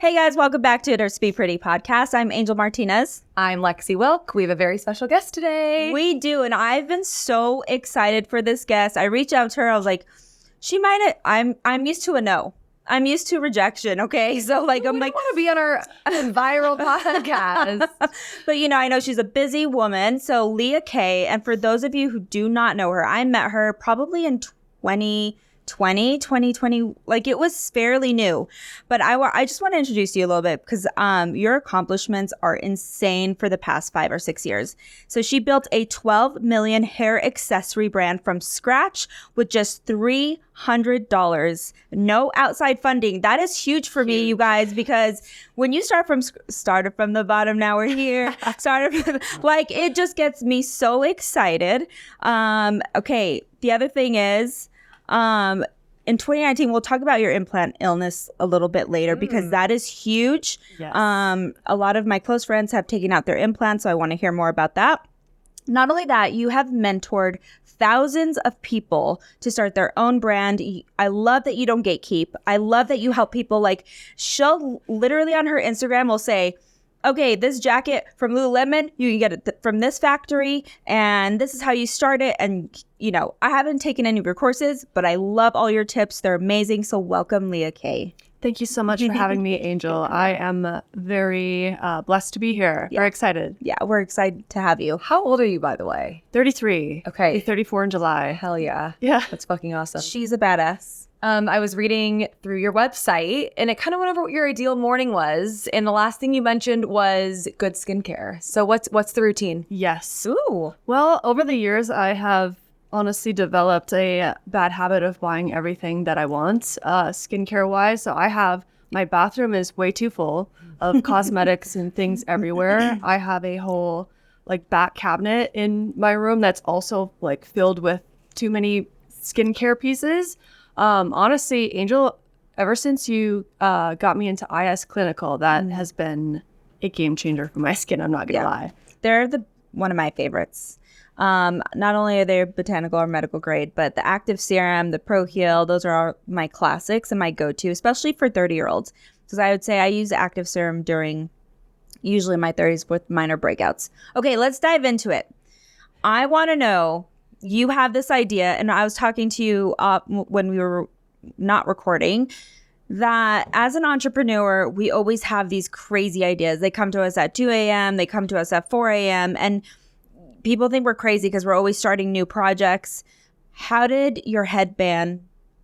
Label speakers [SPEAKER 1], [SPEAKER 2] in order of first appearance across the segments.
[SPEAKER 1] Hey guys, welcome back to It's Be Pretty podcast. I'm Angel Martinez.
[SPEAKER 2] I'm Lexi Wilk. We have a very special guest today.
[SPEAKER 1] We do, and I've been so excited for this guest. I reached out to her. I was like, she might. I'm used to a no. I'm used to rejection. Okay, so like I'm like,
[SPEAKER 2] want to be on our viral podcast.
[SPEAKER 1] But I know she's a busy woman. So Leah Kay, and for those of you who do not know her, I met her probably in 2020, like it was fairly new. But I just want to introduce you a little bit because your accomplishments are insane for the past 5 or 6 years. So she built a 12 million hair accessory brand from scratch with just $300. No outside funding. That is huge for me, you guys, because when you started from the bottom, now we're here. Like it just gets me so excited. Okay, the other thing is, in 2019, we'll talk about your implant illness a little bit later because that is huge.
[SPEAKER 2] Yes.
[SPEAKER 1] A lot of my close friends have taken out their implants, so I want to hear more about that. Not only that, you have mentored thousands of people to start their own brand. I love that you don't gatekeep. I love that you help people. Like she'll literally on her Instagram will say, okay, this jacket from Lululemon, you can get it from this factory, and this is how you start it. And, I haven't taken any of your courses, but I love all your tips. They're amazing. So welcome, Leah Kay.
[SPEAKER 3] Thank you so much for having me, Angel. I am very blessed to be here. Yeah. Very excited.
[SPEAKER 1] Yeah, we're excited to have you.
[SPEAKER 2] How old are you, by the way?
[SPEAKER 3] 33.
[SPEAKER 2] Okay.
[SPEAKER 3] I'll be 34 in July.
[SPEAKER 2] Hell yeah.
[SPEAKER 3] Yeah.
[SPEAKER 2] That's fucking awesome.
[SPEAKER 1] She's a badass.
[SPEAKER 2] I was reading through your website, and it kind of went over what your ideal morning was. And the last thing you mentioned was good skincare. So what's the routine?
[SPEAKER 3] Yes.
[SPEAKER 1] Ooh.
[SPEAKER 3] Well, over the years, I have honestly developed a bad habit of buying everything that I want, skincare-wise. So my bathroom is way too full of cosmetics and things everywhere. I have a whole back cabinet in my room that's also filled with too many skincare pieces. Honestly, Angel, ever since you got me into IS Clinical, that has been a game changer for my skin. I'm not gonna lie.
[SPEAKER 1] They're one of my favorites. Not only are they botanical or medical grade, but the active serum, the Pro Heal, those are all my classics and my go-to, especially for 30-year-olds. Because I would say I use active serum during usually my 30s with minor breakouts. Okay, let's dive into it. I want to know, you have this idea, and I was talking to you when we were not recording, that as an entrepreneur, we always have these crazy ideas. They come to us at 2 a.m., they come to us at 4 a.m., and people think we're crazy because we're always starting new projects. How did your headband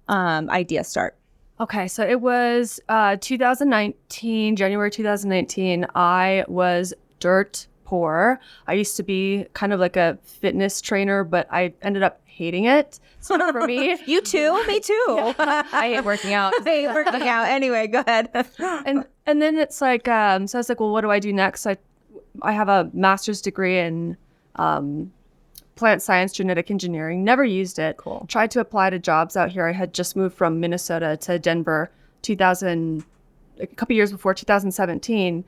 [SPEAKER 1] idea start?
[SPEAKER 3] Okay, so it was January 2019. I was dirt poor. I used to be kind of like a fitness trainer, but I ended up hating it. So for me,
[SPEAKER 1] You too? Me too.
[SPEAKER 2] I hate working out.
[SPEAKER 1] I hate working out. Anyway, go ahead.
[SPEAKER 3] and then it's so I was like, well, what do I do next? I have a master's degree in plant science, genetic engineering. Never used it.
[SPEAKER 2] Cool.
[SPEAKER 3] Tried to apply to jobs out here. I had just moved from Minnesota to Denver, a couple years before 2017.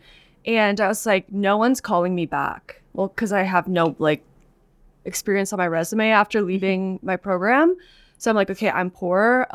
[SPEAKER 3] And I was like, no one's calling me back. Well, because I have no experience on my resume after leaving my program. So I'm like, okay, I'm poor.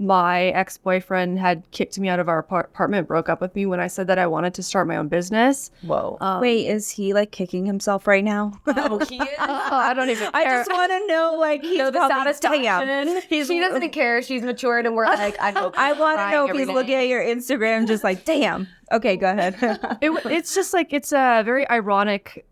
[SPEAKER 3] My ex-boyfriend had kicked me out of our apartment, broke up with me when I said that I wanted to start my own business.
[SPEAKER 2] Whoa.
[SPEAKER 1] Wait, is he kicking himself right now?
[SPEAKER 2] Oh, he is?
[SPEAKER 3] I don't even care.
[SPEAKER 1] I just want to know, he's
[SPEAKER 2] the
[SPEAKER 1] probably
[SPEAKER 2] satisfaction. She doesn't care. She's matured, and we're like, I want
[SPEAKER 1] to know if he's looking at your Instagram just like, damn. Okay, go ahead.
[SPEAKER 3] It's just it's a very ironic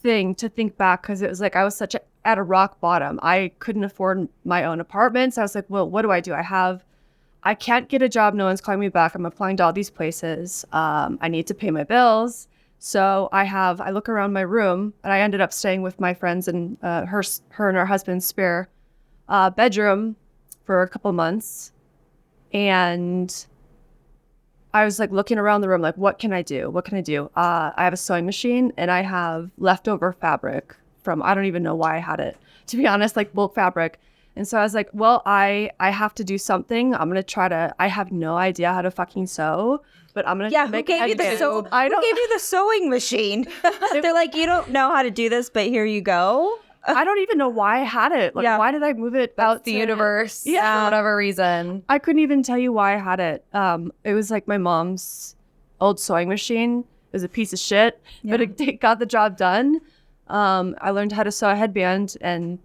[SPEAKER 3] thing to think back because it was I was at a rock bottom. I couldn't afford my own apartments. I was like, well, what do? I can't get a job. No one's calling me back. I'm applying to all these places. I need to pay my bills. So I look around my room, and I ended up staying with my friends and her and her husband's spare bedroom for a couple months. And I was looking around the room, what can I do? What can I do? I have a sewing machine, and I have leftover fabric from, I don't even know why I had it, to be honest, bulk fabric. And so I was like, well, I have to do something. I'm going to I have no idea how to fucking sew, but I'm going to
[SPEAKER 1] who gave you the sewing machine? They're like, you don't know how to do this, but here you go.
[SPEAKER 3] I don't even know why I had it. Like, why did I move it out
[SPEAKER 2] the
[SPEAKER 3] to
[SPEAKER 2] universe for
[SPEAKER 3] Yeah.
[SPEAKER 2] whatever reason.
[SPEAKER 3] I couldn't even tell you why I had it. It was like my mom's old sewing machine. It was a piece of shit, but it got the job done. I learned how to sew a headband and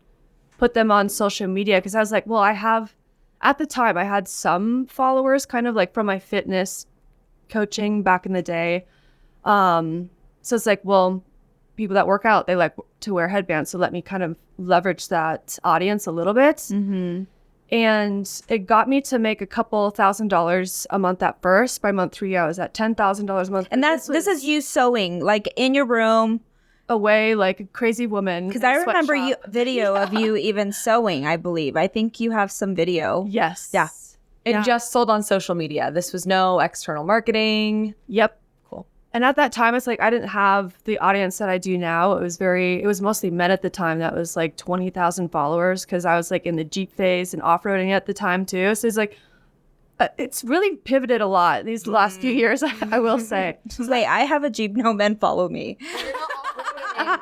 [SPEAKER 3] put them on social media because I was like, well, at the time, I had some followers kind of like from my fitness coaching back in the day. So it's like, well, people that work out, they like to wear headbands. So let me kind of leverage that audience a little bit.
[SPEAKER 1] Mm-hmm.
[SPEAKER 3] And it got me to make a couple $1,000s a month at first. By month 3, I was at $10,000 a month.
[SPEAKER 1] And this is you sewing like in your room.
[SPEAKER 3] Away like a crazy woman.
[SPEAKER 1] Because I remember video of you even sewing, I believe. I think you have some video.
[SPEAKER 3] Yes.
[SPEAKER 1] Yeah.
[SPEAKER 2] It just sold on social media. This was no external marketing.
[SPEAKER 3] Yep.
[SPEAKER 2] Cool.
[SPEAKER 3] And at that time, it's like I didn't have the audience that I do now. It was mostly men at the time that was like 20,000 followers because I was like in the Jeep phase and off-roading at the time too. So it's like, it's really pivoted a lot these last few years, I will say.
[SPEAKER 1] Wait, I have a Jeep. No men follow me.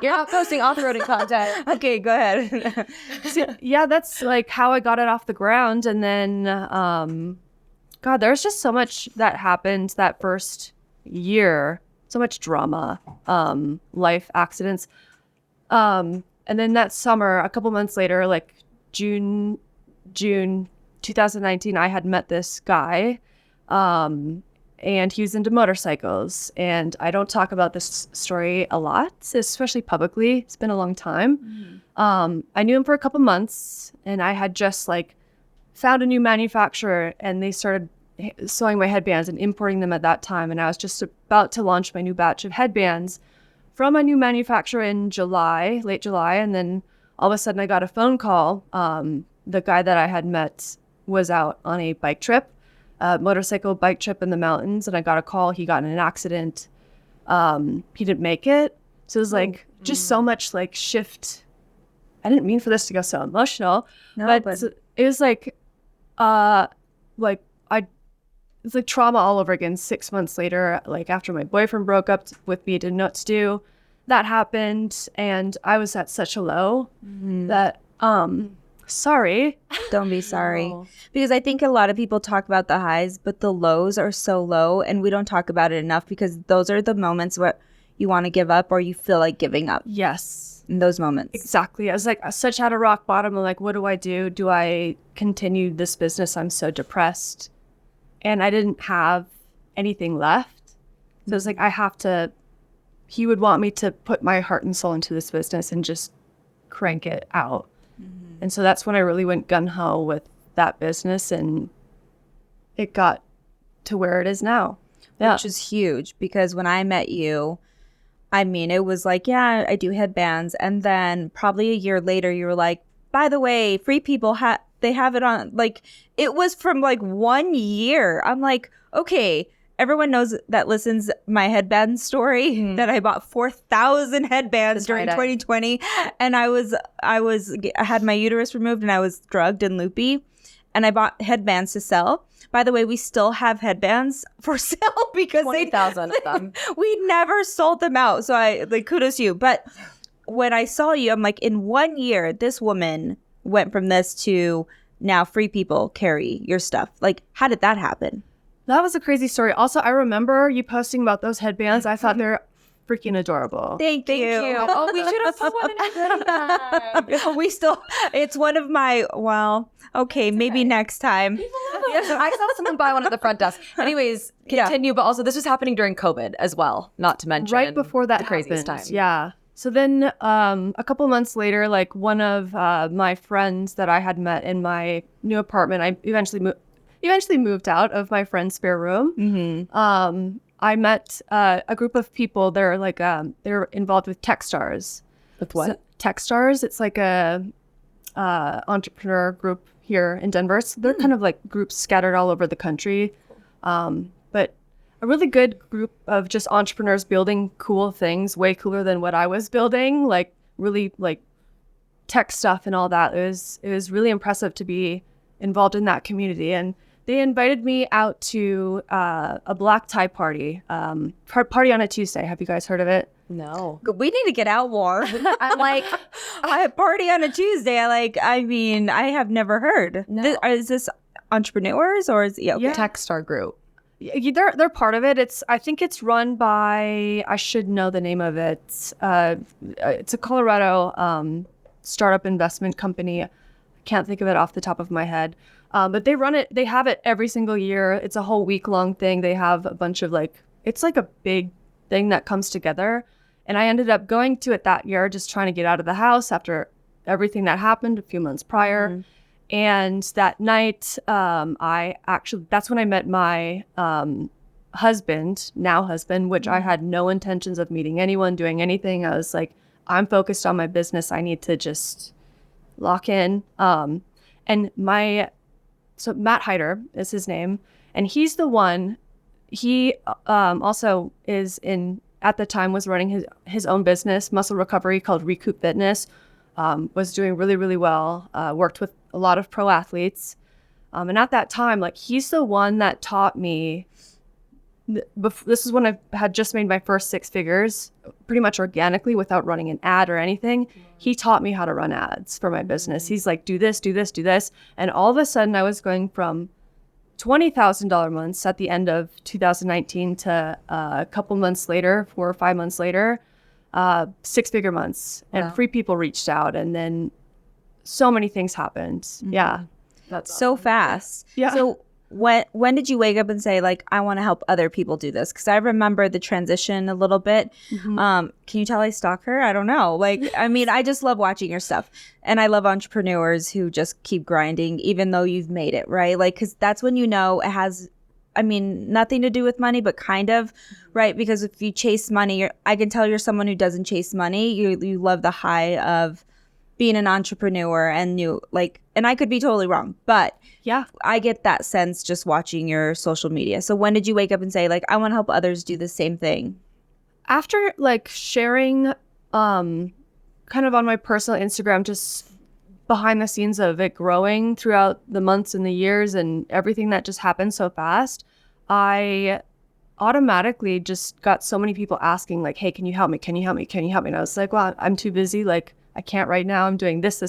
[SPEAKER 2] You're not posting off-roading content.
[SPEAKER 1] Okay, go ahead.
[SPEAKER 3] So, yeah, that's like how I got it off the ground. And then, God, there's just so much that happened that first year. So much drama, life accidents. And then that summer, a couple months later, like June 2019, I had met this guy. And he was into motorcycles. And I don't talk about this story a lot, especially publicly. It's been a long time. I knew him for a couple months, and I had just like found a new manufacturer, and they started sewing my headbands and importing them at that time. And I was just about to launch my new batch of headbands from a new manufacturer in late July. And then all of a sudden I got a phone call. The guy that I had met was out on a bike trip. Motorcycle bike trip in the mountains, and I got a call. He got in an accident. He didn't make it. So it was like just so much like shift. I didn't mean for this to go so emotional, but it was like, it's like trauma all over again. 6 months later, like after my boyfriend broke up with me, didn't know what to do. That happened, and I was at such a low that sorry.
[SPEAKER 1] Don't be sorry.
[SPEAKER 2] No.
[SPEAKER 1] Because I think a lot of people talk about the highs, but the lows are so low, and we don't talk about it enough because those are the moments where you want to give up or you feel like giving up
[SPEAKER 3] Yes.
[SPEAKER 1] in those moments.
[SPEAKER 3] Exactly. I was like such at a rock bottom. I'm like, what do I do? Do I continue this business? I'm so depressed. And I didn't have anything left. So it's like, he would want me to put my heart and soul into this business and just crank it out. And so that's when I really went gung-ho with that business, and it got to where it is now.
[SPEAKER 1] Which is huge because when I met you, I mean, it was like, yeah, I do headbands. And then probably a year later, you were like, by the way, Free People, they have it on. Like, it was from like 1 year. I'm like, okay, everyone knows that listens my headband story that I bought 4,000 headbands during 2020. And I had my uterus removed and I was drugged and loopy. And I bought headbands to sell. By the way, we still have headbands for sale because
[SPEAKER 2] 20,000 of them.
[SPEAKER 1] We never sold them out. So I like kudos to you. But when I saw you, I'm like, in 1 year, this woman went from this to now Free People carry your stuff. Like, how did that happen?
[SPEAKER 3] That was a crazy story. Also, I remember you posting about those headbands. I thought they're freaking adorable.
[SPEAKER 1] Thank you.
[SPEAKER 2] Oh, we should have put one in a goodie bag.
[SPEAKER 1] It's one of my, okay, maybe next time.
[SPEAKER 2] I saw someone buy one at the front desk. Anyways, continue. But also, this was happening during COVID as well, not to mention.
[SPEAKER 3] Right before that
[SPEAKER 2] the craziest
[SPEAKER 3] happened.
[SPEAKER 2] time.
[SPEAKER 3] Yeah. So then a couple months later, like one of my friends that I had met in my new apartment, I eventually moved out of my friend's spare room. I met a group of people. They're like they're involved with Techstars.
[SPEAKER 2] With what?
[SPEAKER 3] So, Techstars. It's like a entrepreneur group here in Denver. So they're kind of like groups scattered all over the country, but a really good group of just entrepreneurs building cool things, way cooler than what I was building. Like really like tech stuff and all that. It was really impressive to be involved in that community. And they invited me out to a black tie party, party on a Tuesday. Have you guys heard of it?
[SPEAKER 2] No.
[SPEAKER 1] We need to get out more. I'm like, I party on a Tuesday. I have never heard.
[SPEAKER 2] No.
[SPEAKER 1] Is this entrepreneurs or is okay.
[SPEAKER 3] Yeah.
[SPEAKER 2] Techstar group.
[SPEAKER 3] They're part of it. I think it's run by, I should know the name of it. It's a Colorado startup investment company. I can't think of it off the top of my head. But they run it. They have it every single year. It's a whole week-long thing. They have a bunch of it's like a big thing that comes together. And I ended up going to it that year, just trying to get out of the house after everything that happened a few months prior. Mm-hmm. And that night, that's when I met my husband, which I had no intentions of meeting anyone, doing anything. I was like, I'm focused on my business. I need to just lock in. So Matt Heider is his name. And he's the one, he also at the time was running his own business, muscle recovery, called Recoup Fitness. Was doing really, really well, worked with a lot of pro athletes. And at that time, he's the one that taught me, this is when I had just made my first 6 figures, pretty much organically without running an ad or anything. He taught me how to run ads for my business. He's like, do this, do this, do this. And all of a sudden I was going from $20,000 months at the end of 2019 to a couple months later, 4 or 5 months later, 6-figure months. And
[SPEAKER 2] Wow.
[SPEAKER 3] free people reached out, and then so many things happened.
[SPEAKER 1] Mm-hmm.
[SPEAKER 3] Yeah. That's
[SPEAKER 1] so fast.
[SPEAKER 3] Yeah.
[SPEAKER 1] So when did you wake up and say, I want to help other people do this? Because I remember the transition a little bit.
[SPEAKER 3] Mm-hmm.
[SPEAKER 1] Can you tell I stalk her? I don't know. I just love watching your stuff. And I love entrepreneurs who just keep grinding, even though you've made it, right? Because that's when you know it has, nothing to do with money, but kind of, right? Because if you chase money, I can tell you're someone who doesn't chase money. You love the high of being an entrepreneur, and and I could be totally wrong, but
[SPEAKER 3] Yeah.
[SPEAKER 1] I get that sense just watching your social media. So when did you wake up and say, I want to help others do the same thing?
[SPEAKER 3] After sharing kind of on my personal Instagram, just behind the scenes of it growing throughout the months and the years and everything that just happened so fast, I automatically just got so many people asking, hey, can you help me? Can you help me? Can you help me? And I was like, well, I'm too busy. I can't right now. I'm doing this.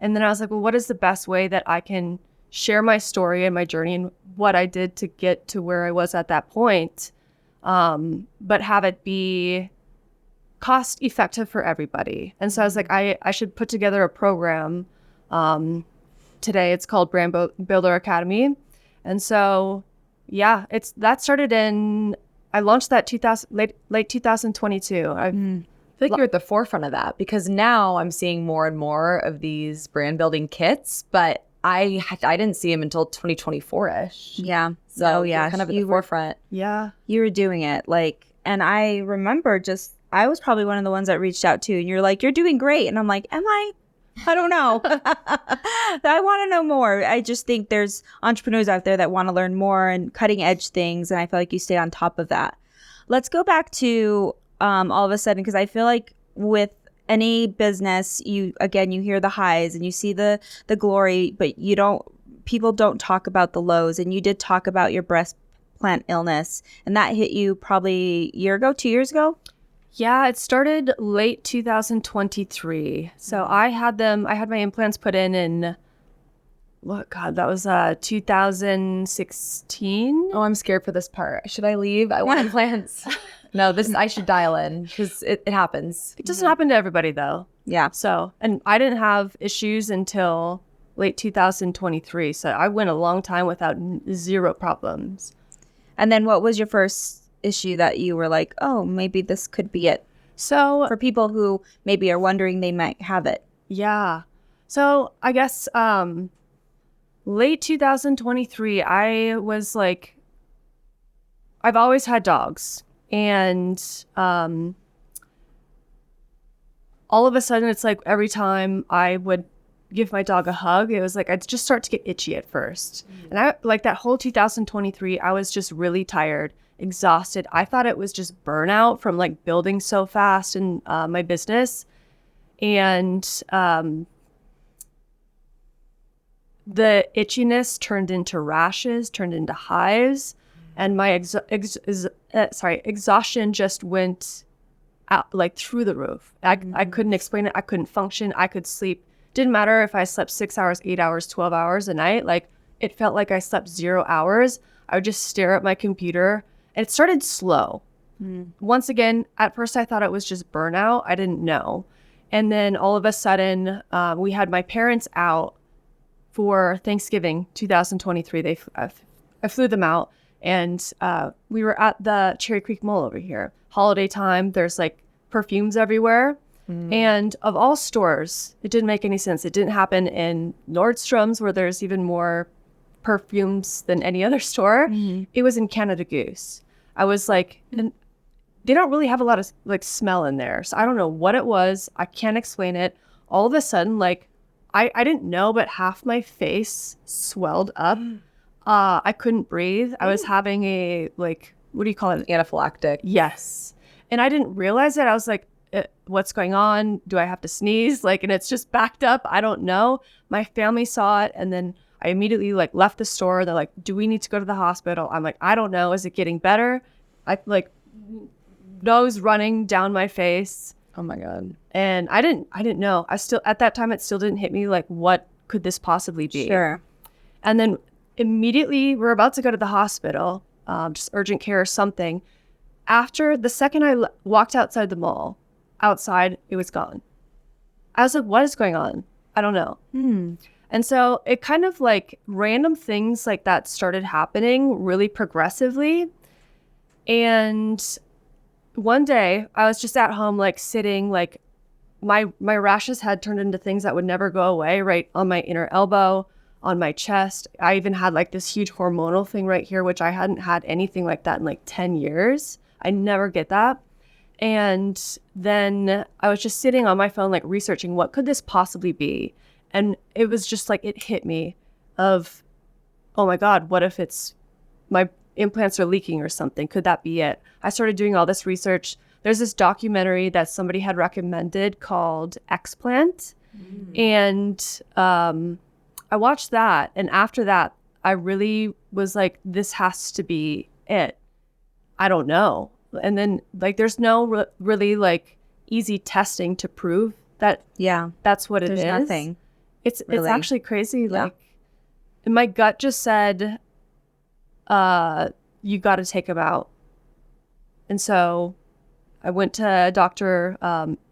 [SPEAKER 3] And then I was like, well, what is the best way that I can share my story and my journey and what I did to get to where I was at that point, but have it be cost effective for everybody. And so I was like, I should put together a program. Today it's called Brand Builder Academy. And so, yeah, I launched that late 2022.
[SPEAKER 2] I feel like you're at the forefront of that, because now I'm seeing more and more of these brand building kits, but I didn't see them until 2024-ish.
[SPEAKER 1] Yeah.
[SPEAKER 2] So
[SPEAKER 1] yeah,
[SPEAKER 2] you're kind of at the forefront.
[SPEAKER 3] Yeah.
[SPEAKER 1] You were doing it and I remember I was probably one of the ones that reached out to, and you're like, you're doing great. And I'm like, am I? I don't know. I want to know more. I just think there's entrepreneurs out there that want to learn more and cutting edge things. And I feel like you stay on top of that. Let's go back to all of a sudden, because I feel like with any business, you hear the highs and you see the glory, but people don't talk about the lows. And you did talk about your breast plant illness, and that hit you probably a year ago, 2 years ago.
[SPEAKER 3] Yeah, it started late 2023. So I had my implants put in that was 2016.
[SPEAKER 2] Oh, I'm scared for this part. Should I leave? I want implants. No, I should dial in, because it happens.
[SPEAKER 3] It doesn't happen to everybody though.
[SPEAKER 1] Yeah.
[SPEAKER 3] So, and I didn't have issues until late 2023. So I went a long time without 0 problems.
[SPEAKER 1] And then what was your first issue that you were like, oh, maybe this could be it?
[SPEAKER 3] So
[SPEAKER 1] For people who maybe are wondering they might have it.
[SPEAKER 3] yeah. So I guess late 2023, I was like, I've always had dogs. And all of a sudden, it's like every time I would give my dog a hug, it was like I'd just start to get itchy at first. And I that whole 2023, I was just really tired, exhausted. I thought it was just burnout from building so fast in my business. And the itchiness turned into rashes, turned into hives. And my exhaustion just went out, like through the roof. I couldn't explain it. I couldn't function. I could sleep. Didn't matter if I slept 6 hours, 8 hours, 12 hours a night. Like it felt like I slept 0 hours. I would just stare at my computer, and it started slow. Once again, at first I thought it was just burnout. I didn't know. And then all of a sudden, we had my parents out for Thanksgiving 2023. I flew them out, and we were at the Cherry Creek Mall over here. Holiday time, there's like perfumes everywhere. And of all stores, it didn't make any sense. It didn't happen in Nordstrom's, where there's even more perfumes than any other store. It was in Canada Goose. I was like, and they don't really have a lot of like smell in there. So I don't know what it was. I can't explain it. All of a sudden, like I didn't know, but half my face swelled up. I couldn't breathe. I was having a, like, what do you call it?
[SPEAKER 2] Anaphylactic.
[SPEAKER 3] Yes. And I didn't realize it. I was like, what's going on? Do I have to sneeze? Like, and it's just backed up. I don't know. My family saw it. And then I immediately like left the store. They're like, do we need to go to the hospital? I'm like, I don't know. Is it getting better? I like nose running down my face.
[SPEAKER 2] Oh my God.
[SPEAKER 3] And I didn't know. I still, at that time, it still didn't hit me like, what could this possibly be?
[SPEAKER 1] Sure.
[SPEAKER 3] And then immediately we're about to go to the hospital, just urgent care or something. After the second I walked outside the mall, outside, it was gone. I was like, what is going on? I don't know. And so it kind of like random things like that started happening really progressively. And one day I was just at home, like sitting, like my rashes had turned into things that would never go away, right on my inner elbow, on my chest. I even had like this huge hormonal thing right here, which I hadn't had anything like that in like 10 years. I never get that. And then I was just sitting on my phone, like researching what could this possibly be? And it was just like, it hit me of, oh my God, what if it's my implants are leaking or something? Could that be it? I started doing all this research. There's this documentary that somebody had recommended called Explant. And I watched that. And after that, I really was like, this has to be it. I don't know. And then like, there's no really like easy testing to prove that that's what it is.
[SPEAKER 1] There's nothing.
[SPEAKER 3] It's
[SPEAKER 1] really.
[SPEAKER 3] actually crazy. Like, and my gut just said, you got to take him out. And so I went to a doctor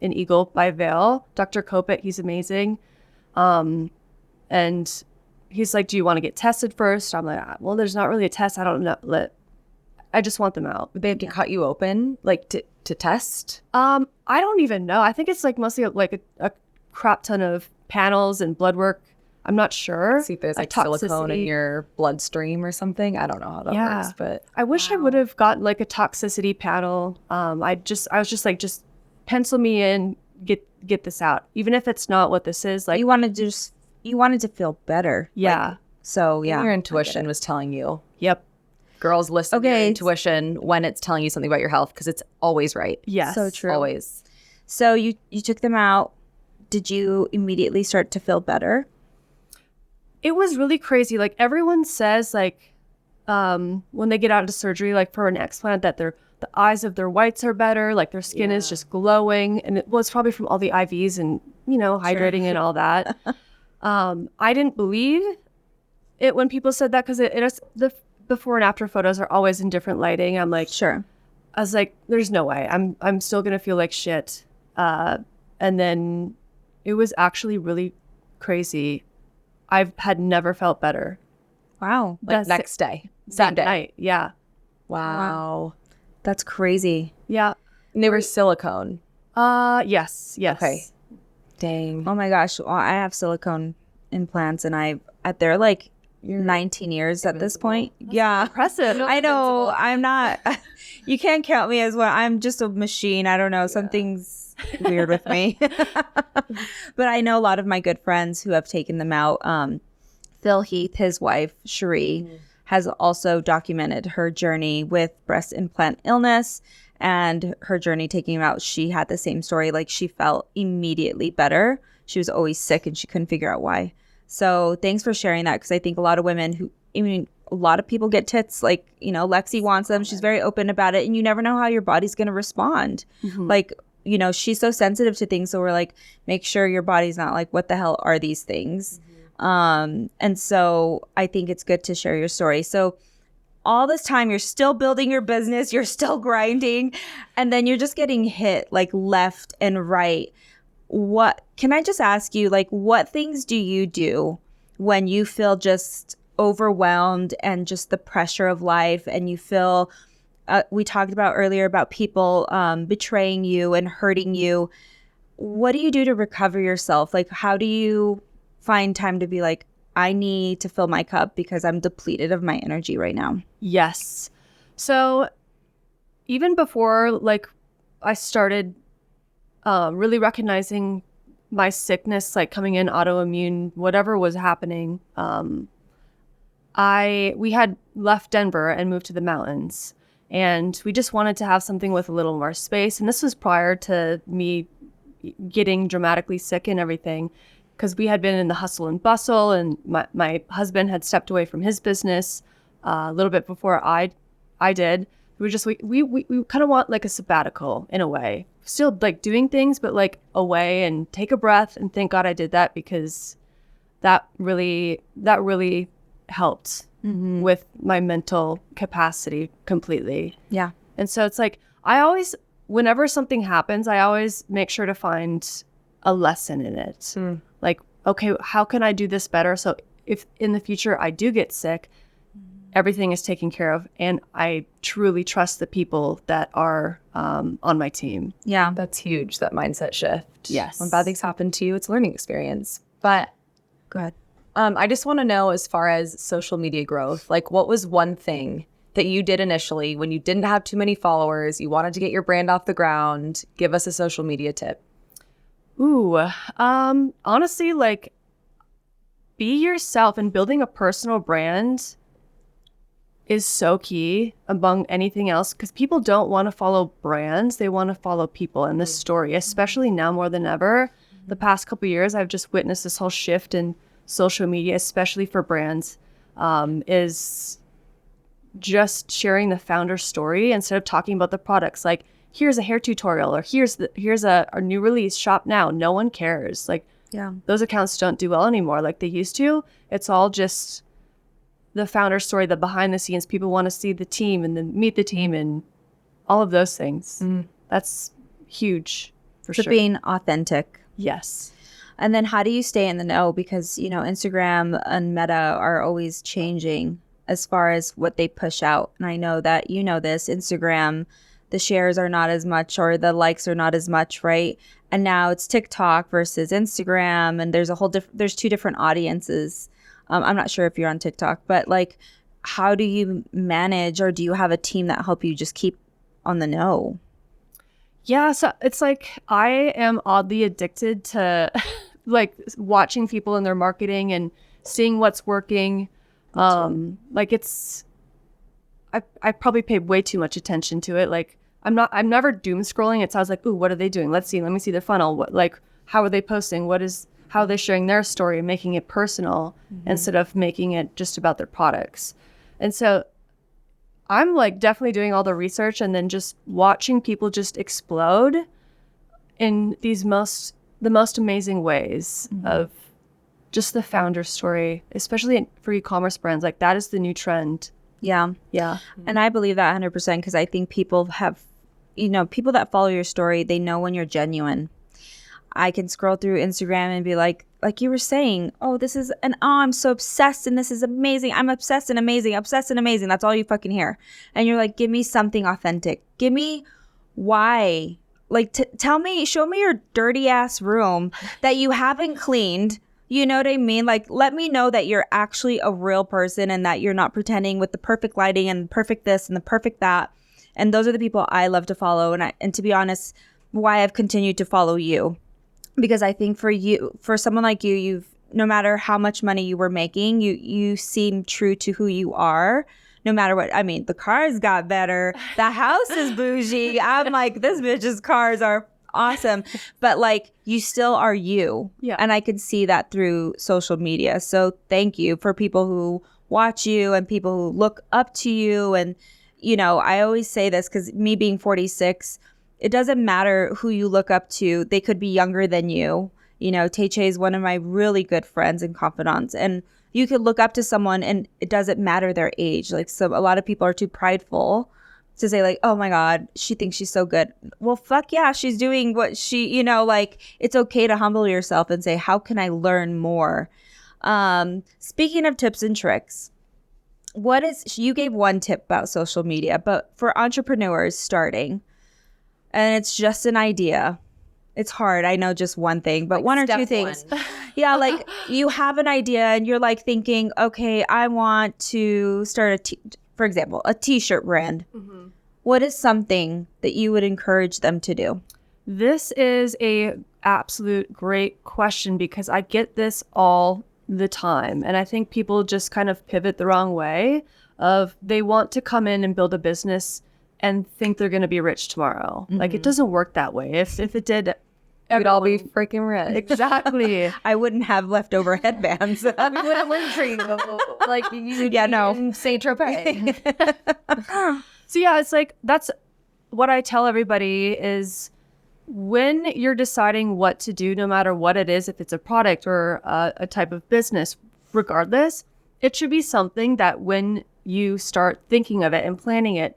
[SPEAKER 3] in Eagle by Vale, Dr. Kopit. He's amazing. And he's like, do you want to get tested first? I'm like, well, there's not really a test. I don't know. I just want them out.
[SPEAKER 2] Would they have to cut you open, like to test?
[SPEAKER 3] I don't even know. I think it's like mostly like a crap ton of panels and blood work. I'm not sure.
[SPEAKER 2] See if there's like silicone in your bloodstream or something. I don't know how that works, but
[SPEAKER 3] I wish I would have gotten like a toxicity panel. I was just like, just pencil me in, get this out, even if it's not what this is. Like
[SPEAKER 1] You wanted to feel better.
[SPEAKER 3] Yeah.
[SPEAKER 1] Like, so yeah.
[SPEAKER 2] your intuition was telling you.
[SPEAKER 3] Yep.
[SPEAKER 2] Girls, listen to your intuition when it's telling you something about your health, because it's always right.
[SPEAKER 3] Yes.
[SPEAKER 1] So true.
[SPEAKER 2] Always.
[SPEAKER 1] So you took them out. Did you immediately start to feel better?
[SPEAKER 3] It was really crazy. Like everyone says, like when they get out of surgery, like for an explant, that the eyes of their whites are better, like their skin is just glowing, and it was probably from all the IVs and hydrating and all that. I didn't believe it when people said that, because it is the before and after photos are always in different lighting. I'm like,
[SPEAKER 1] Sure.
[SPEAKER 3] I was like, there's no way. I'm still gonna feel like shit. And then it was actually really crazy. I had never felt better.
[SPEAKER 1] Wow.
[SPEAKER 2] Like next day. Same day.
[SPEAKER 3] Night. Yeah.
[SPEAKER 2] Wow.
[SPEAKER 1] That's crazy.
[SPEAKER 3] Yeah.
[SPEAKER 2] And they were silicone.
[SPEAKER 3] Yes.
[SPEAKER 2] Okay. Dang.
[SPEAKER 1] Oh my gosh. Well, I have silicone implants, and they're like 19 years at this point. Yeah.
[SPEAKER 3] Impressive.
[SPEAKER 1] I know. I'm not. You can't count me as one. I'm just a machine. I don't know. Something's weird with me. But I know a lot of my good friends who have taken them out. Phil Heath, his wife, Cherie, has also documented her journey with breast implant illness and her journey taking them out. She had the same story. Like, she felt immediately better. She was always sick and she couldn't figure out why. So thanks for sharing that, because I think a lot of women who, a lot of people get tits. Like, Lexi wants them. She's very open about it. And you never know how your body's going to respond. Like, she's so sensitive to things. So we're like, make sure your body's not like, what the hell are these things? And so I think it's good to share your story. So all this time, you're still building your business, you're still grinding, and then you're just getting hit like left and right. What can I just ask you, like, what things do you do when you feel just overwhelmed and just the pressure of life, and you feel we talked about earlier about people betraying you and hurting you? What do you do to recover yourself? Like, how do you find time to be like, I need to fill my cup because I'm depleted of my energy right now?
[SPEAKER 3] Yes. So even before like I started really recognizing my sickness, like coming in autoimmune, whatever was happening, we had left Denver and moved to the mountains, and we just wanted to have something with a little more space. And this was prior to me getting dramatically sick and everything, because we had been in the hustle and bustle, and my husband had stepped away from his business a little bit before I did. We kind of want like a sabbatical in a way, still like doing things, but like away and take a breath. And thank God I did that, because that really helped with my mental capacity completely.
[SPEAKER 1] Yeah.
[SPEAKER 3] And so it's like, whenever something happens, I always make sure to find a lesson in it. Like, okay, how can I do this better? So if in the future I do get sick, everything is taken care of, and I truly trust the people that are on my team.
[SPEAKER 1] Yeah.
[SPEAKER 2] That's huge, that mindset shift.
[SPEAKER 3] Yes.
[SPEAKER 2] When bad things happen to you, it's a learning experience. But
[SPEAKER 1] Go ahead.
[SPEAKER 2] I just want to know, as far as social media growth, like, what was one thing that you did initially when you didn't have too many followers, you wanted to get your brand off the ground? Give us a social media tip.
[SPEAKER 3] Ooh, honestly, like, be yourself, and building a personal brand is so key among anything else, because people don't want to follow brands. They want to follow people and the story, especially now more than ever. The past couple of years, I've just witnessed this whole shift in social media, especially for brands, is just sharing the founder story instead of talking about the products. Like, here's a hair tutorial, or here's a new release, shop now. No one cares. Like,
[SPEAKER 1] Yeah.
[SPEAKER 3] those accounts don't do well anymore like they used to. It's all just the founder story, the behind the scenes. People want to see the team and then meet the team and all of those things. That's huge for
[SPEAKER 1] So
[SPEAKER 3] sure.
[SPEAKER 1] being authentic.
[SPEAKER 3] Yes.
[SPEAKER 1] And then how do you stay in the know? Because, Instagram and Meta are always changing as far as what they push out. And I know that this, Instagram, the shares are not as much, or the likes are not as much, right? And now it's TikTok versus Instagram, and there's two different audiences. I'm not sure if you're on TikTok, but like, how do you manage, or do you have a team that help you just keep on the know?
[SPEAKER 3] Yeah, so it's like I am oddly addicted to like watching people in their marketing and seeing what's working. Like I probably paid way too much attention to it. Like I'm never doom scrolling. It sounds like, ooh, what are they doing? Let me see their funnel. How are they posting? How are they sharing their story and making it personal instead of making it just about their products? And so I'm like definitely doing all the research and then just watching people just explode in the most amazing ways of just the founder story, especially for e-commerce brands. Like, that is the new trend.
[SPEAKER 1] Yeah.
[SPEAKER 3] Yeah.
[SPEAKER 1] And I believe that 100%, because I think people have, people that follow your story, they know when you're genuine. I can scroll through Instagram and be like you were saying, I'm so obsessed and this is amazing. I'm obsessed and amazing, obsessed and amazing. That's all you fucking hear. And you're like, give me something authentic. Give me why. Like, show me your dirty ass room that you haven't cleaned. You know what I mean? Like, let me know that you're actually a real person and that you're not pretending with the perfect lighting and perfect this and the perfect that. And those are the people I love to follow. And to be honest, why I've continued to follow you. Because I think for someone like you, you've, no matter how much money you were making, you seem true to who you are, no matter what. I mean, the cars got better. The house is bougie. I'm like, this bitch's cars are awesome. But like, you still are you.
[SPEAKER 3] Yeah.
[SPEAKER 1] And I could see that through social media. So thank you for people who watch you and people who look up to you. And, you know, I always say this because me being 46, it doesn't matter who you look up to. They could be younger than you. You know, Tay is one of my really good friends and confidants. And you could look up to someone and it doesn't matter their age. Like, so a lot of people are too prideful to say like, oh my God, she thinks she's so good. Well, fuck yeah, she's doing what she, you know, like it's okay to humble yourself and say, how can I learn more? Speaking of tips and tricks, you gave one tip about social media, but for entrepreneurs starting, and it's just an idea. It's hard. I know just one thing, but like one or two things. Yeah, like you have an idea and you're like thinking, okay, I want to start for example, a t-shirt brand. Mm-hmm. What is something that you would encourage them to do?
[SPEAKER 3] This is a absolute great question because I get this all the time. And I think people just kind of pivot the wrong way of they want to come in and build a business and think they're going to be rich tomorrow. Mm-hmm. Like it doesn't work that way. If it did,
[SPEAKER 2] we'd all be freaking rich.
[SPEAKER 3] Exactly.
[SPEAKER 1] I wouldn't have leftover headbands.
[SPEAKER 2] We would have lived for you. Like you in Saint Tropez.
[SPEAKER 3] So yeah, it's like that's what I tell everybody is when you're deciding what to do, no matter what it is, if it's a product or a type of business, regardless, it should be something that when you start thinking of it and planning it,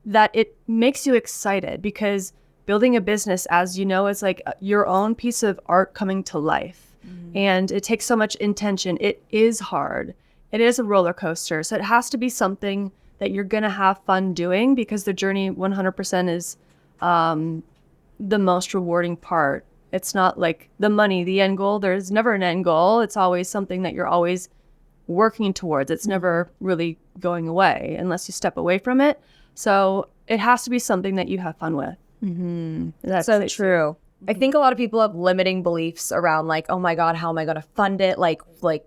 [SPEAKER 3] that it makes you excited because building a business, as you know, is like your own piece of art coming to life. Mm-hmm. And it takes so much intention. It is hard. It is a roller coaster. So it has to be something that you're going to have fun doing because the journey 100% is the most rewarding part. It's not like the money, the end goal. There's never an end goal. It's always something that you're always working towards. It's never really going away unless you step away from it. So it has to be something that you have fun with.
[SPEAKER 1] Mm-hmm. That's so true.
[SPEAKER 2] I think a lot of people have limiting beliefs around like, oh my God, how am I going to fund it? Like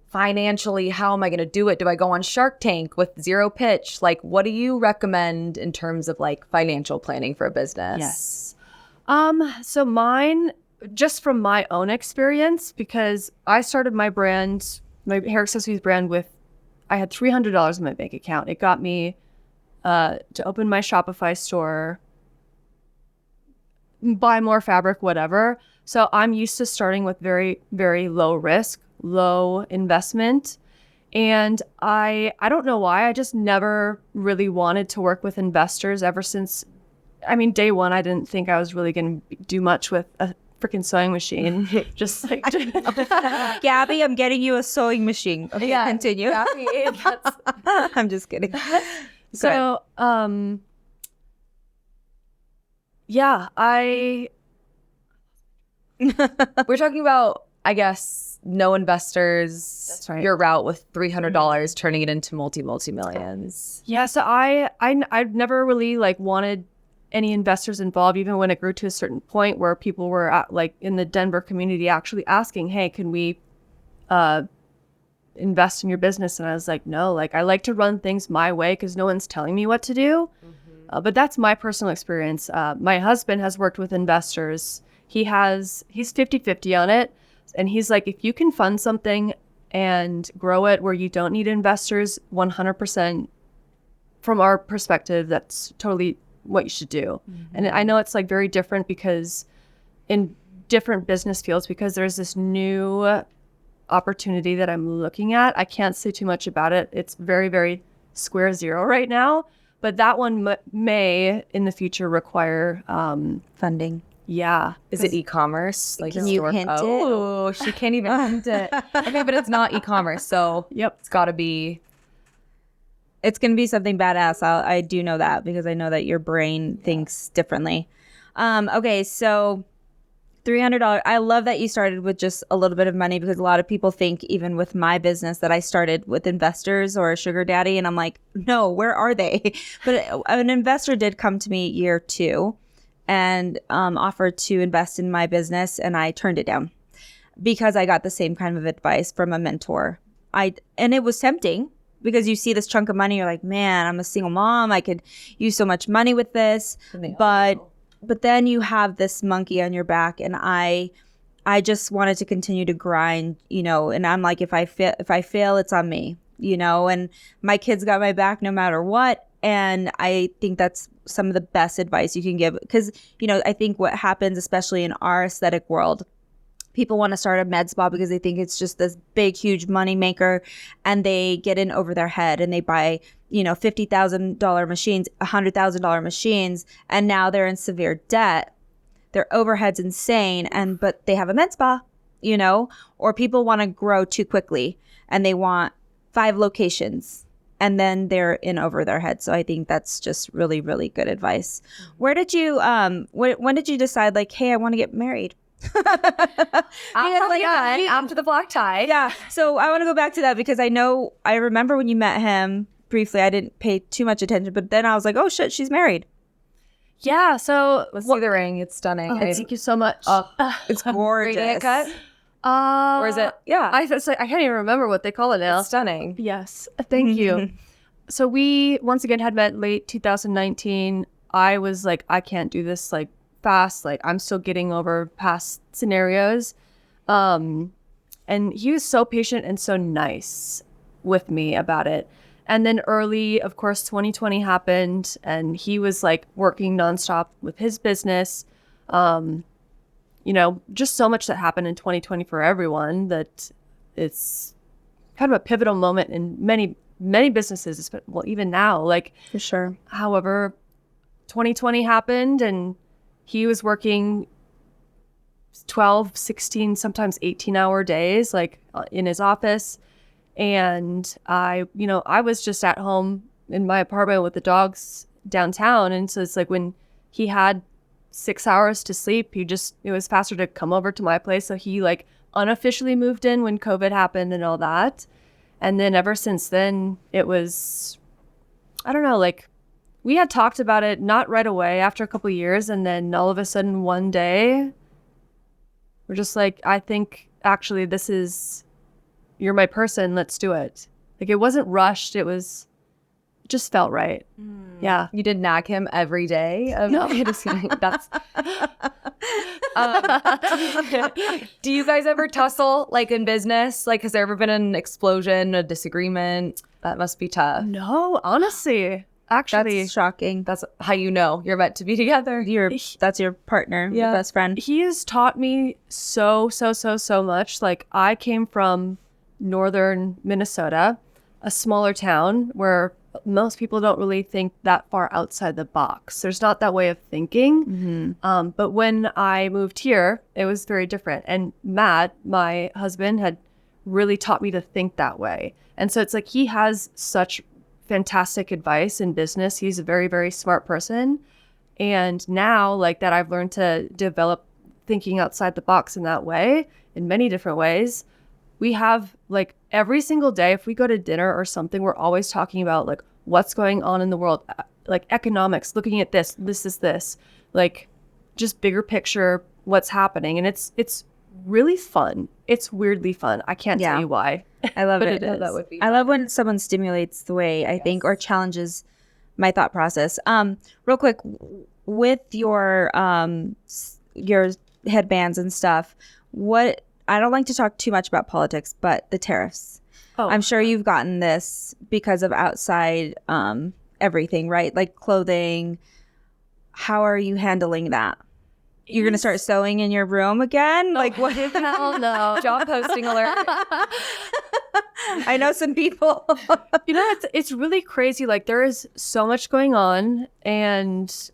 [SPEAKER 2] financially, how am I going to do it? Do I go on Shark Tank with zero pitch? Like, what do you recommend in terms of like financial planning for a business?
[SPEAKER 3] Yes. So mine, just from my own experience, because I started my brand, my hair accessories brand I had $300 in my bank account. It got me to open my Shopify store, buy more fabric, whatever. So I'm used to starting with very, very low risk, low investment. And I don't know why, I just never really wanted to work with investors ever since, day one, I didn't think I was really going to do much with a freaking sewing machine. Just like,
[SPEAKER 1] Gabby, I'm getting you a sewing machine. Okay, yeah, continue.
[SPEAKER 2] Gabby,
[SPEAKER 1] I'm just kidding.
[SPEAKER 3] So, yeah,
[SPEAKER 2] we're talking about, I guess, no investors.
[SPEAKER 3] That's right.
[SPEAKER 2] Your route with $300 turning it into multi-millions.
[SPEAKER 3] Yeah, so I've never really like wanted any investors involved, even when it grew to a certain point where people were at, like in the Denver community actually asking, hey, can we invest in your business? And I was like, no, like I like to run things my way because no one's telling me what to do. Mm-hmm. But that's my personal experience. My husband has worked with investors. He's 50-50 on it. And he's like, if you can fund something and grow it where you don't need investors, 100% from our perspective, that's totally what you should do. Mm-hmm. And I know it's like very different because in different business fields, because there's this new opportunity that I'm looking at. I can't say too much about it. It's very, very square zero right now, but that one may in the future require
[SPEAKER 1] funding.
[SPEAKER 3] Yeah.
[SPEAKER 2] Is it e-commerce? Like,
[SPEAKER 1] can you hint it?
[SPEAKER 2] Oh, she can't even hint it. Okay, but it's not e-commerce, so
[SPEAKER 3] yep,
[SPEAKER 2] it's got to be.
[SPEAKER 1] It's going to be something badass. I do know that because I know that your brain thinks differently. Okay, so $300. I love that you started with just a little bit of money because a lot of people think even with my business that I started with investors or a sugar daddy. And I'm like, no, where are they? But an investor did come to me year 2 and offered to invest in my business. And I turned it down because I got the same kind of advice from a mentor. And it was tempting. Because you see this chunk of money, you're like, man, I'm a single mom. I could use so much money with this. But then you have this monkey on your back, and I just wanted to continue to grind, and I'm like, if I fail, it's on me. and my kids got my back no matter what. And I think that's some of the best advice you can give, because, I think what happens, especially in our aesthetic world, people want to start a med spa because they think it's just this big, huge money maker, and they get in over their head and they buy, $50,000 machines, $100,000 machines, and now they're in severe debt. Their overhead's insane, but they have a med spa, or people want to grow too quickly and they want 5 locations, and then they're in over their head. So I think that's just really, really good advice. Where did you, when did you decide, like, hey, I want to get married?
[SPEAKER 2] After the black tie.
[SPEAKER 1] Yeah. So I want to go back to that, because I remember when you met him briefly. I didn't pay too much attention, but then I was like, oh shit, she's married.
[SPEAKER 3] Yeah. So
[SPEAKER 2] let's see the ring. It's stunning.
[SPEAKER 3] Thank you so much.
[SPEAKER 1] It's gorgeous.
[SPEAKER 2] Cut? Or is it? Yeah.
[SPEAKER 3] I can't even remember what they call it now.
[SPEAKER 2] It's stunning.
[SPEAKER 3] Yes. Thank you. So we once again had met late 2019. I was like, I can't do this like fast. Like, I'm still getting over past scenarios. And he was so patient and so nice with me about it. And then early, of course, 2020 happened, and he was like working nonstop with his business. Just so much that happened in 2020 for everyone, that it's kind of a pivotal moment in many, many businesses. Well, even now, like,
[SPEAKER 1] for sure.
[SPEAKER 3] However, 2020 happened, and he was working 12, 16, sometimes 18-hour days, like in his office. And I was just at home in my apartment with the dogs downtown. And so it's like, when he had 6 hours to sleep, it was faster to come over to my place. So he like unofficially moved in when COVID happened and all that. And then ever since then, it was, I don't know, like, we had talked about it, not right away, after a couple of years. And then all of a sudden one day, we're just like, I think actually you're my person, let's do it. Like, it wasn't rushed, it just felt right. Yeah.
[SPEAKER 2] You did nag him every day?
[SPEAKER 3] No.
[SPEAKER 2] Just kidding. That's do you guys ever tussle, like, in business? Like, has there ever been an explosion, a disagreement? That must be tough.
[SPEAKER 3] No, honestly, actually.
[SPEAKER 1] That's shocking.
[SPEAKER 2] That's how you're meant to be together.
[SPEAKER 1] That's your partner, your best friend.
[SPEAKER 3] He has taught me so much. Like, I came from northern Minnesota, a smaller town where most people don't really think that far outside the box. There's not that way of thinking. But when I moved here, it was very different. And Matt, my husband, had really taught me to think that way. And so it's like, he has such fantastic advice in business. He's a very, very smart person. And now, like, that I've learned to develop thinking outside the box in that way, in many different ways. We have, like, every single day, if we go to dinner or something, we're always talking about, like, what's going on in the world, like economics, looking at this, like, just bigger picture, what's happening. And it's really fun. It's weirdly fun. I can't tell you why.
[SPEAKER 1] I love
[SPEAKER 2] But
[SPEAKER 1] it.
[SPEAKER 2] that would be
[SPEAKER 1] I love when someone stimulates the way I think, or challenges my thought process. Real quick, with your headbands and stuff, I don't like to talk too much about politics, but the tariffs.
[SPEAKER 3] Oh,
[SPEAKER 1] I'm sure you've gotten this because of outside everything, right? Like clothing. How are you handling that? You're going to start sewing in your room again? Like, what?
[SPEAKER 2] Hell no. Job posting alert.
[SPEAKER 1] I know some people.
[SPEAKER 3] It's really crazy. Like, there is so much going on, and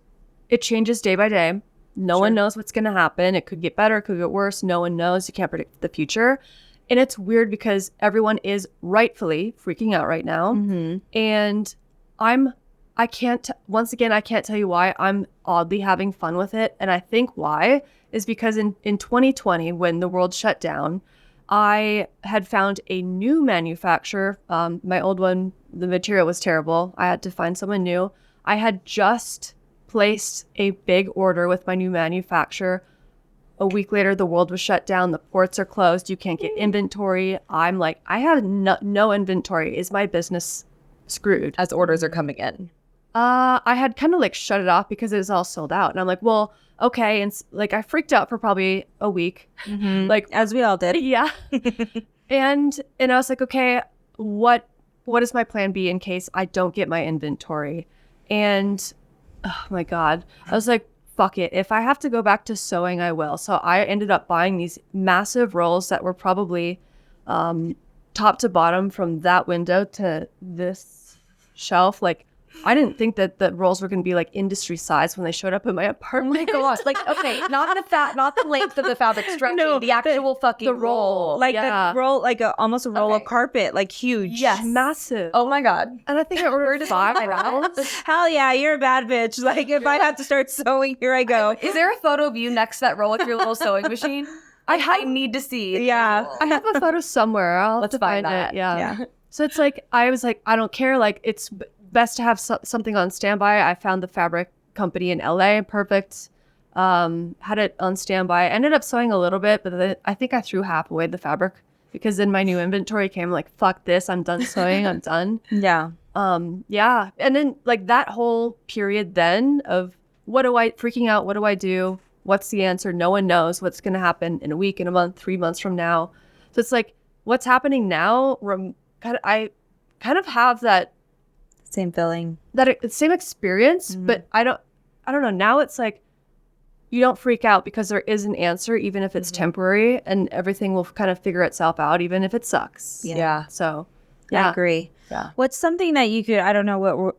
[SPEAKER 3] it changes day by day. No one knows what's going to happen. It could get better, it could get worse. No one knows. You can't predict the future. And it's weird because everyone is rightfully freaking out right now. And I can't tell you why. I'm oddly having fun with it. And I think why is because in 2020, when the world shut down, I had found a new manufacturer. My old one, the material was terrible. I had to find someone new. I had just placed a big order with my new manufacturer. A week later, the world was shut down. The ports are closed. You can't get inventory. I'm like, I have no inventory. Is my business screwed?
[SPEAKER 2] As orders are coming in.
[SPEAKER 3] I had kind of like shut it off because it was all sold out. And I'm like, well, okay. And like, I freaked out for probably a week.
[SPEAKER 1] Like, as we all did.
[SPEAKER 3] Yeah. and I was like, okay, what what is my plan B in case I don't get my inventory? And oh my God, I was like, fuck it. If I have to go back to sewing, I will. So I ended up buying these massive rolls that were probably top to bottom from that window to this shelf. Like, I didn't think that the rolls were going to be like industry size when they showed up in my apartment.
[SPEAKER 2] God, like, okay, not the length of the fabric stretching,
[SPEAKER 1] No,
[SPEAKER 2] the actual fucking roll.
[SPEAKER 1] Like
[SPEAKER 3] Yeah.
[SPEAKER 1] the roll, like almost a roll of carpet, like huge.
[SPEAKER 2] Yes.
[SPEAKER 3] Massive.
[SPEAKER 2] Oh my God.
[SPEAKER 3] And I think I ordered 5 rolls.
[SPEAKER 1] Hell yeah, you're a bad bitch. Like if I have to start sewing, here I go.
[SPEAKER 2] Is there a photo of you next to that roll with your little sewing machine? I need to see.
[SPEAKER 1] Yeah.
[SPEAKER 3] I have a photo somewhere. I'll have
[SPEAKER 2] Let's
[SPEAKER 3] to find
[SPEAKER 2] find that.
[SPEAKER 3] it. Yeah.
[SPEAKER 1] Yeah.
[SPEAKER 3] So it's like, I was like, I don't care. Like, it's best to have something on standby. I found the fabric company in LA. Perfect. Had it on standby. I ended up sewing a little bit, but then I think I threw half away the fabric because then my new inventory came like, fuck this. I'm done sewing. I'm done.
[SPEAKER 1] Yeah.
[SPEAKER 3] Yeah. And then like that whole period then of freaking out. What do I do? What's the answer? No one knows what's going to happen in a week, in a month, 3 months from now. So it's like, what's happening now? I kind of have that
[SPEAKER 1] Same feeling.
[SPEAKER 3] same experience, but I don't know. Now it's like, you don't freak out because there is an answer, even if it's temporary, and everything will kind of figure itself out, even if it sucks.
[SPEAKER 2] Yeah.
[SPEAKER 3] So,
[SPEAKER 1] I
[SPEAKER 3] yeah.
[SPEAKER 1] agree.
[SPEAKER 2] Yeah.
[SPEAKER 1] What's something that you could, I don't know what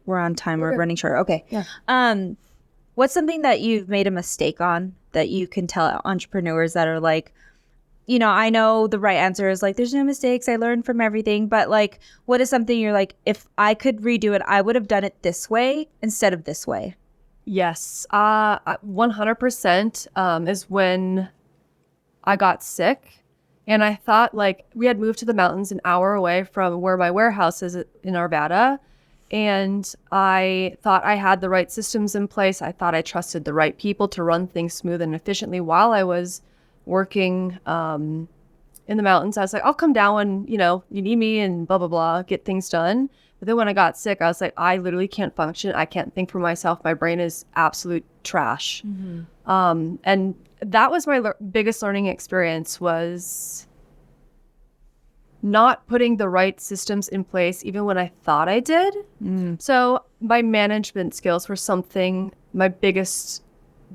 [SPEAKER 1] we're on time. We're running short. Okay.
[SPEAKER 3] Yeah.
[SPEAKER 1] What's something that you've made a mistake on that you can tell entrepreneurs that are like, you know, I know the right answer is like, there's no mistakes. I learned from everything. But like, what is something you're like, if I could redo it, I would have done it this way instead of this way?
[SPEAKER 3] Yes. 100% is when I got sick. And I thought like we had moved to the mountains an hour away from where my warehouse is in Arvada. And I thought I had the right systems in place. I thought I trusted the right people to run things smooth and efficiently while I was working in the mountains. I was like, I'll come down when, you know, you need me and blah, blah, blah, get things done. But then when I got sick, I was like, I literally can't function. I can't think for myself. My brain is absolute trash. And that was my biggest learning experience, was not putting the right systems in place even when I thought I did. So my management skills were my biggest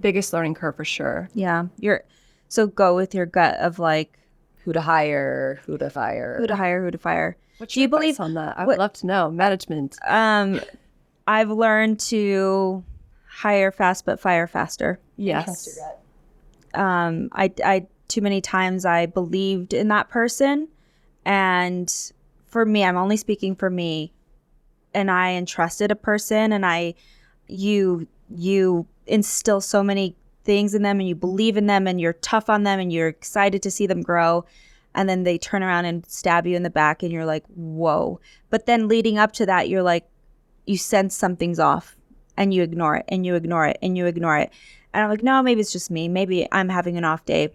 [SPEAKER 3] learning curve for sure.
[SPEAKER 1] Yeah. So go with your gut of like,
[SPEAKER 2] Who to hire, who to fire.
[SPEAKER 1] who to hire, who to fire.
[SPEAKER 3] What's
[SPEAKER 1] Do you
[SPEAKER 3] your advice
[SPEAKER 1] believe
[SPEAKER 3] on that? I
[SPEAKER 1] what-
[SPEAKER 3] would love to know. Management.
[SPEAKER 1] I've learned to hire fast but fire faster.
[SPEAKER 3] Yes.
[SPEAKER 1] I too many times I believed in that person, and for me, I'm only speaking for me, and I entrusted a person, and you instill so many things in them, and you believe in them, and you're tough on them, and you're excited to see them grow, and then they turn around and stab you in the back, and you're like, whoa. But then leading up to that, you're like, you sense something's off, and you ignore it, and you ignore it, and you ignore it. And I'm like, no, maybe it's just me. Maybe I'm having an off day.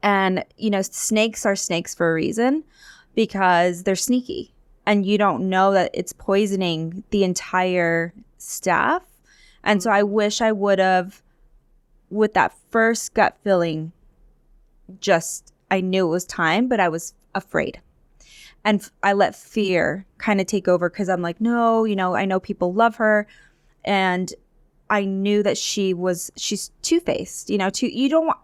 [SPEAKER 1] And, you know, snakes are snakes for a reason, because they're sneaky. And you don't know that it's poisoning the entire staff. And so I wish I would have, with that first gut feeling, I knew it was time, but I was afraid. And I let fear kind of take over, because I'm like, no, you know, I know people love her. And I knew that she's two-faced, you know,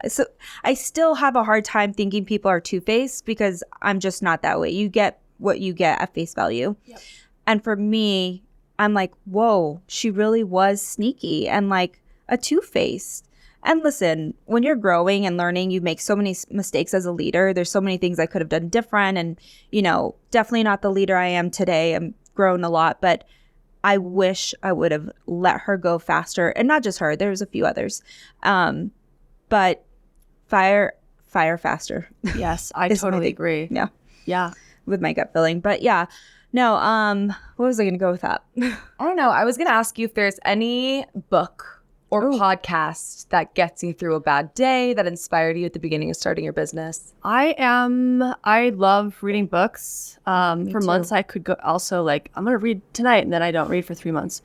[SPEAKER 1] so I still have a hard time thinking people are two-faced, because I'm just not that way. You get what you get at face value. Yep. And for me, I'm like, whoa, she really was sneaky and like a two-faced. And listen, when you're growing and learning, you make so many mistakes as a leader. There's so many things I could have done different, and, you know, definitely not the leader I am today. I'm grown a lot, but I wish I would have let her go faster. And not just her, there's a few others. But fire faster.
[SPEAKER 3] Yes, I
[SPEAKER 1] Is
[SPEAKER 3] totally
[SPEAKER 1] my-
[SPEAKER 3] agree.
[SPEAKER 1] Yeah.
[SPEAKER 3] Yeah.
[SPEAKER 1] With my gut feeling. But yeah, no, what was I going to go with that?
[SPEAKER 2] I don't know. I was going to ask you if there's any book or podcast that gets you through a bad day that inspired you at the beginning of starting your business.
[SPEAKER 3] I love reading books. For
[SPEAKER 1] too.
[SPEAKER 3] months I could go also like, I'm going to read tonight, and then I don't read for 3 months.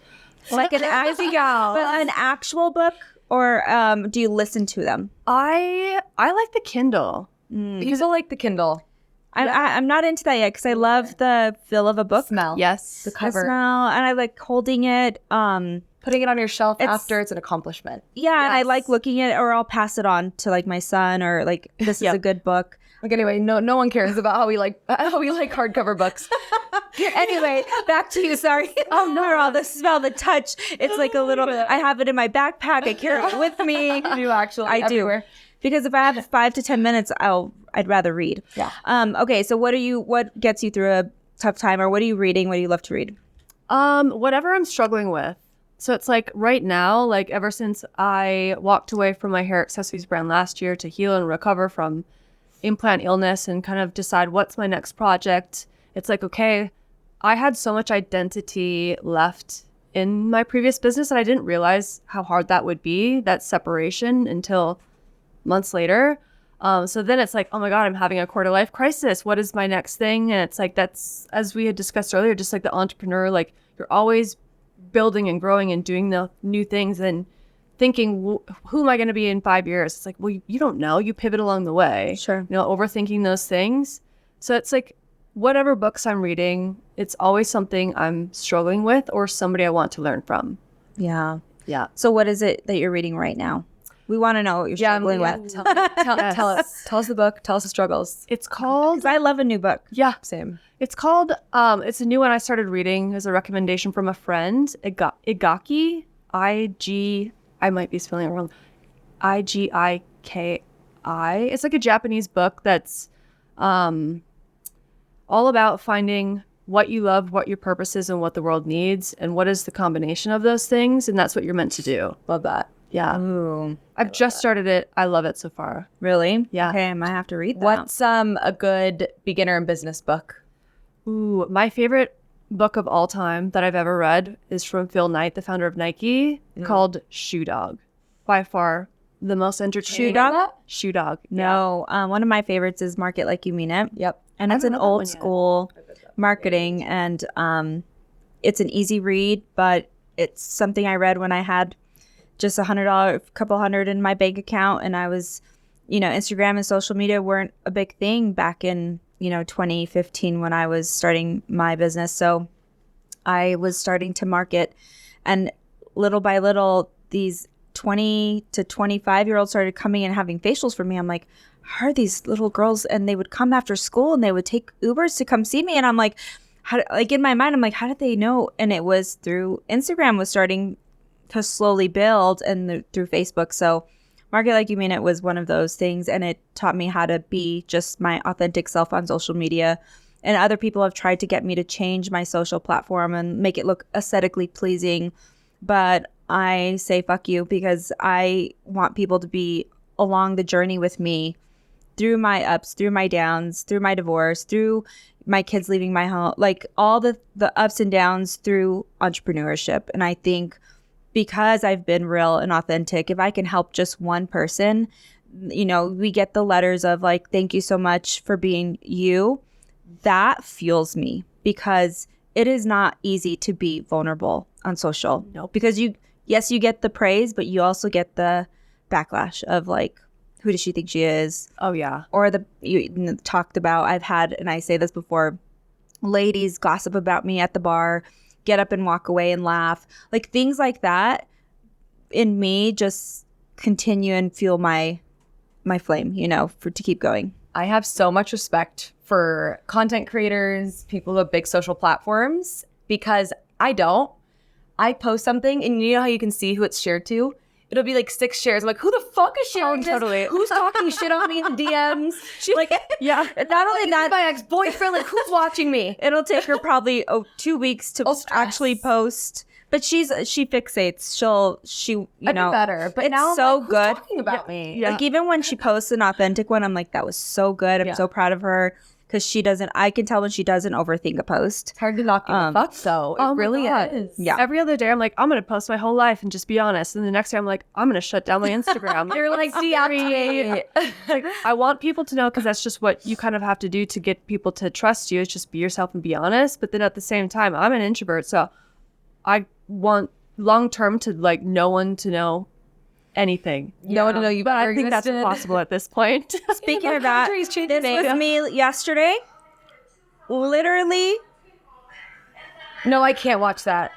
[SPEAKER 1] Like an actual book, or do you listen to them?
[SPEAKER 3] I like the Kindle.
[SPEAKER 2] People like the Kindle.
[SPEAKER 1] I'm not into that yet because I love the feel of a book.
[SPEAKER 2] Smell.
[SPEAKER 3] Yes.
[SPEAKER 2] The
[SPEAKER 1] The
[SPEAKER 2] cover.
[SPEAKER 1] smell, and I like holding it.
[SPEAKER 2] Putting it on your shelf
[SPEAKER 1] It's-
[SPEAKER 2] after it's an accomplishment.
[SPEAKER 1] Yeah, and I
[SPEAKER 3] Yes.
[SPEAKER 1] like looking at it, or I'll pass it on to like my son, or like this is
[SPEAKER 3] Yep.
[SPEAKER 1] a good book.
[SPEAKER 2] Like anyway, no one cares about how we like hardcover books.
[SPEAKER 1] Anyway, back to you. Sorry. Oh no, the smell, the touch. It's like a little. I have it in my backpack. I carry it with me.
[SPEAKER 2] You actually,
[SPEAKER 1] I do.
[SPEAKER 2] everywhere.
[SPEAKER 1] Because if I have 5 to 10 minutes, I'd rather read.
[SPEAKER 2] Yeah.
[SPEAKER 1] Okay. So what gets you through a tough time, or what are you reading? What do you love to read?
[SPEAKER 3] Whatever I'm struggling with. So it's like right now, like ever since I walked away from my hair accessories brand last year to heal and recover from implant illness and kind of decide what's my next project, it's like, okay, I had so much identity left in my previous business and I didn't realize how hard that would be, that separation, until months later. So then it's like, oh my God, I'm having a quarter life crisis. What is my next thing? And it's like, that's, as we had discussed earlier, just like the entrepreneur, like you're always building and growing and doing the new things and thinking, who am I going to be in 5 years? It's like, well, you don't know. You pivot along the way.
[SPEAKER 1] Sure.
[SPEAKER 3] You know, overthinking those things. So it's like, whatever books I'm reading, it's always something I'm struggling with or somebody I want to learn from.
[SPEAKER 1] Yeah.
[SPEAKER 3] Yeah.
[SPEAKER 1] So what is it that you're reading right now? We want to know what you're struggling with.
[SPEAKER 2] Tell us. Tell us the book. Tell us the struggles.
[SPEAKER 3] It's called,
[SPEAKER 1] Because I love a new book.
[SPEAKER 3] yeah,
[SPEAKER 2] Same.
[SPEAKER 3] it's called, it's a new one I started reading as a recommendation from a friend, Igaki, I might be spelling it wrong, Igiki. It's like a Japanese book that's all about finding what you love, what your purpose is, and what the world needs, and what is the combination of those things, and that's what you're meant to do.
[SPEAKER 2] Love that.
[SPEAKER 3] Yeah.
[SPEAKER 1] Ooh,
[SPEAKER 3] I've just started it. I love it so far.
[SPEAKER 1] really?
[SPEAKER 3] Yeah.
[SPEAKER 1] Okay, I might have to read that.
[SPEAKER 2] What's a good beginner in business book?
[SPEAKER 3] Ooh, my favorite book of all time that I've ever read is from Phil Knight, the founder of Nike, called Shoe Dog. By far the most entertaining.
[SPEAKER 1] Shoe Dog?
[SPEAKER 3] Shoe Dog.
[SPEAKER 1] No, one of my favorites is Market Like You Mean It.
[SPEAKER 2] Yep.
[SPEAKER 1] And it's
[SPEAKER 3] haven't
[SPEAKER 1] an
[SPEAKER 3] read that one
[SPEAKER 1] old
[SPEAKER 3] yet.
[SPEAKER 1] school marketing, and it's an easy read, but it's something I read when I had just $100, couple hundred in my bank account, and I was, Instagram and social media weren't a big thing back in 2015 when I was starting my business. So I was starting to market, and little by little, these 20 to 25-year-olds started coming and having facials for me. I'm like, how are these little girls? And they would come after school and they would take Ubers to come see me. And I'm like, in my mind, I'm like, how did they know? And it was through Instagram was starting to slowly build, and through Facebook. So Market Like You Mean It was one of those things, and it taught me how to be just my authentic self on social media. And other people have tried to get me to change my social platform and make it look aesthetically pleasing, but I say fuck you, because I want people to be along the journey with me through my ups, through my downs, through my divorce, through my kids leaving my home, like all the ups and downs through entrepreneurship. And I think because I've been real and authentic, if I can help just one person, we get the letters of like, thank you so much for being you. That fuels me, because it is not easy to be vulnerable on social.
[SPEAKER 3] Nope.
[SPEAKER 1] Because you get the praise, but you also get the backlash of like, who does she think she is?
[SPEAKER 3] Oh, yeah.
[SPEAKER 1] Or you talked about, I've had, and I say this before, ladies gossip about me at the bar, get up and walk away and laugh. Like things like that in me just continue and fuel my flame, to keep going.
[SPEAKER 2] I have so much respect for content creators, people who have big social platforms, because I don't. I post something, and you know how you can see who it's shared to? It'll be like 6 shares. I'm like, who the fuck is sharing this?
[SPEAKER 3] totally.
[SPEAKER 2] Who's talking shit on me in the DMs? Like,
[SPEAKER 3] Yeah.
[SPEAKER 1] Not only that,
[SPEAKER 2] my ex-boyfriend, like, who's watching me?
[SPEAKER 1] it'll take her probably 2 weeks to
[SPEAKER 2] Stress.
[SPEAKER 1] actually post. But she fixates. She
[SPEAKER 2] I do better. But
[SPEAKER 1] it's
[SPEAKER 2] now I'm
[SPEAKER 1] so
[SPEAKER 2] like, who's
[SPEAKER 1] good.
[SPEAKER 2] talking about me?
[SPEAKER 3] Yeah.
[SPEAKER 1] Like even when she posts an authentic one, I'm like, that was so good. I'm
[SPEAKER 2] Yeah.
[SPEAKER 1] so proud of her, because I can tell when she doesn't overthink a post.
[SPEAKER 2] It's hard to not give a fuck, though. It
[SPEAKER 3] Oh my
[SPEAKER 2] really
[SPEAKER 3] God.
[SPEAKER 2] is.
[SPEAKER 1] Yeah.
[SPEAKER 3] Every other day, I'm like, I'm going to post my whole life and just be honest. And the next day, I'm like, I'm going to shut down my Instagram.
[SPEAKER 2] You're like, deactivate.
[SPEAKER 3] Like, I want people to know, because that's just what you kind of have to do to get people to trust you, is just be yourself and be honest. But then at the same time, I'm an introvert, so I want long term to like no one to know anything.
[SPEAKER 2] No, you
[SPEAKER 3] But I
[SPEAKER 2] better
[SPEAKER 3] think that's
[SPEAKER 2] existed.
[SPEAKER 3] impossible at this point.
[SPEAKER 1] Speaking of that, this was me yesterday. Literally,
[SPEAKER 2] No, I can't watch that.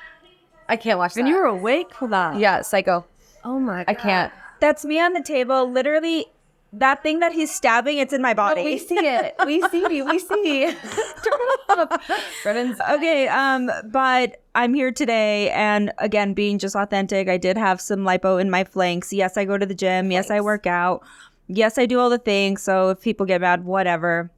[SPEAKER 2] I can't watch that.
[SPEAKER 3] And you were awake for that.
[SPEAKER 2] Yeah, Psycho.
[SPEAKER 3] Oh my God.
[SPEAKER 2] I can't.
[SPEAKER 1] that's me on the table. Literally, that thing that he's stabbing, it's in my body.
[SPEAKER 2] We see it. We see. Brennan's
[SPEAKER 1] Okay, but I'm here today, and again, being just authentic, I did have some lipo in my flanks. Yes, I go to the gym. Yes, I work out. Yes, I do all the things. So if people get mad, whatever.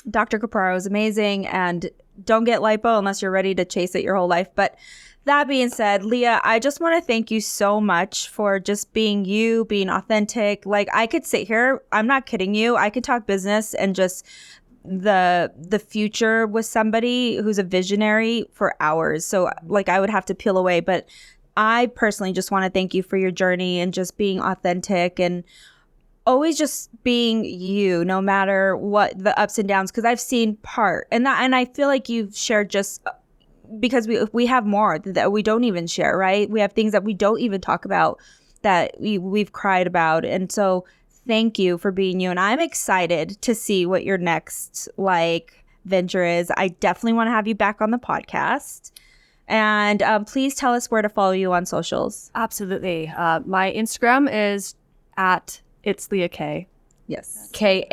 [SPEAKER 1] Dr. Capraro is amazing, and don't get lipo unless you're ready to chase it your whole life. But that being said, Leah, I just want to thank you so much for just being you, being authentic. Like, I could sit here, I'm not kidding you, I could talk business and just the future with somebody who's a visionary for hours. So like I would have to peel away, but I personally just want to thank you for your journey and just being authentic and always just being you, no matter what the ups and downs, because I've seen part and I feel like you've shared just because we have more that we don't even share, right? We have things that we don't even talk about that we've cried about. And so thank you for being you. And I'm excited to see what your next venture is. I definitely want to have you back on the podcast. And please tell us where to follow you on socials.
[SPEAKER 3] Absolutely. My Instagram is at it's Leah Kay.
[SPEAKER 1] Yes.
[SPEAKER 2] Kay.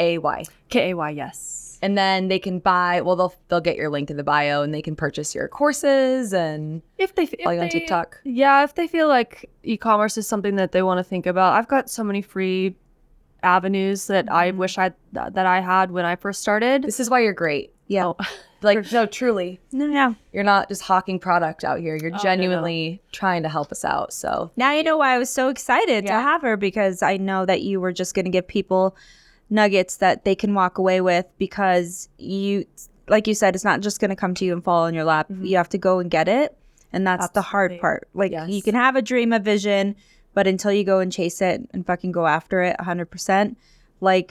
[SPEAKER 3] Kay, yes.
[SPEAKER 2] And then they can buy, well, they'll get your link in the bio and they can purchase your courses and
[SPEAKER 3] If they
[SPEAKER 2] follow you on TikTok.
[SPEAKER 3] Yeah, if they feel like e-commerce is something that they want to think about. I've got so many free avenues that I wish that I had when I first started.
[SPEAKER 2] This is why you're great.
[SPEAKER 1] Yeah.
[SPEAKER 2] No, truly.
[SPEAKER 1] No.
[SPEAKER 2] You're not just hawking product out here. You're genuinely trying to help us out. So
[SPEAKER 1] Now you know why I was so excited to have her, because I know that you were just going to give people nuggets that they can walk away with, because you, like you said, it's not just going to come to you and fall in your lap. You have to go and get it. And that's the hard part. You can have a dream, a vision, but until you go and chase it and fucking go after it 100%,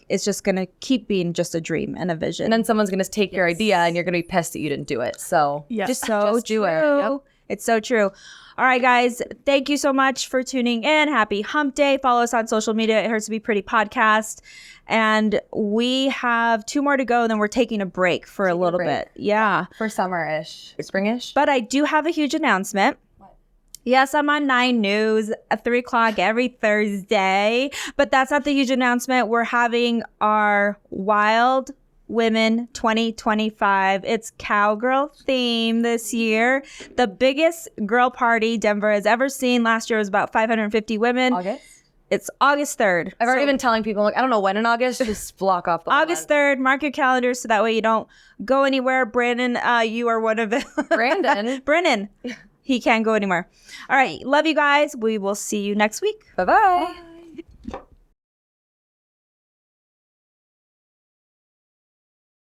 [SPEAKER 1] it's just going to keep being just a dream and a vision.
[SPEAKER 2] and then someone's going to take your idea and you're going to be pissed that you didn't do it. So
[SPEAKER 1] Just
[SPEAKER 2] do
[SPEAKER 1] true.
[SPEAKER 2] it.
[SPEAKER 1] It's so true. All right, guys. Thank you so much for tuning in. Happy Hump Day. Follow us on social media. It Hurts to Be Pretty podcast. And we have 2 more to go. And then we're taking a break for a little bit. Yeah.
[SPEAKER 2] For summer-ish, spring-ish.
[SPEAKER 1] But I do have a huge announcement. Yes, I'm on 9 News at 3 o'clock every Thursday. But that's not the huge announcement. We're having our Wild Women 2025. It's cowgirl theme this year. The biggest girl party Denver has ever seen. Last year was about 550 women.
[SPEAKER 2] August?
[SPEAKER 1] It's August 3rd.
[SPEAKER 2] I've already been telling people, I don't know when in August, just block off the
[SPEAKER 1] August 3rd. Mark your calendars so that way you don't go anywhere. Brandon, you are one of it.
[SPEAKER 2] Brandon.
[SPEAKER 1] Brennan. He can't go anywhere. All right. Love you guys. We will see you next week.
[SPEAKER 2] Bye-bye.